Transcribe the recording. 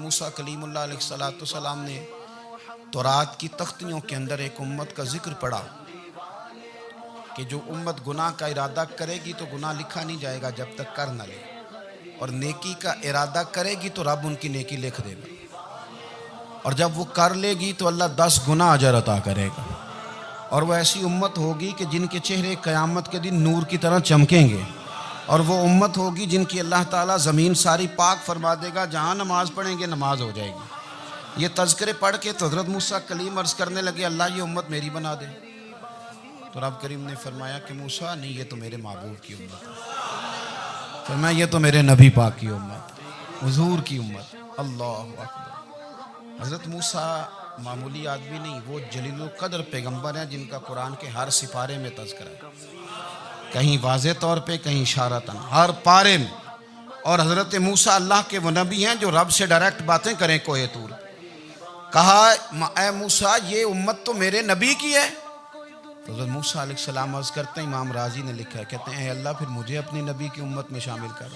मूसा कलीमुल्लाह अलैहिस्सलाम ने तौरात की तख्तियों के अंदर एक उम्मत का जिक्र पढ़ा कि जो उम्मत गुनाह का इरादा करेगी तो गुनाह लिखा नहीं जाएगा जब तक कर न ले, और नेकी का इरादा करेगी तो रब उनकी नेकी लिख देगा, और जब वो कर लेगी तो अल्लाह 10 गुना अजर अता करेगा। और वो ऐसी उम्मत होगी कि जिनके चेहरे क़यामत के दिन नूर की तरह चमकेंगे, और वो उम्मत होगी जिनकी अल्लाह ताला ज़मीन सारी पाक फरमा देगा, जहाँ नमाज़ पढ़ेंगे नमाज हो जाएगी। ये तज़किरे पढ़ के तो हज़रत मूसा कलीम अर्ज़ करने लगे, अल्लाह ये उम्मत मेरी बना दे। तो रब करीम ने फरमाया कि मूसा नहीं, ये तो मेरे महबूब की उम्मत है। फरमाया ये तो मेरे नबी पाक की उम्मत, हुजूर की उम्मत। अल्लाह अकबर। हज़रत मूसा मामूली आदमी नहीं, वो जलीलुल क़द्र पैगम्बर हैं जिनका कुरान के हर सिपारे में तज़किरा है, कहीं वाज़े तौर पे, कहीं इशारतन, हर पारे में। और हज़रत मूसा अल्लाह के वो नबी हैं जो रब से डायरेक्ट बातें करें। कोहे तूर कहा, ए मूसा ये उम्मत तो मेरे नबी की है। तो हज़रत मूसा अलैहिस्सलाम अर्ज़ करते हैं, इमाम राजी ने लिखा है, कहते हैं अल्लाह फिर मुझे अपनी नबी की उम्मत में शामिल कर।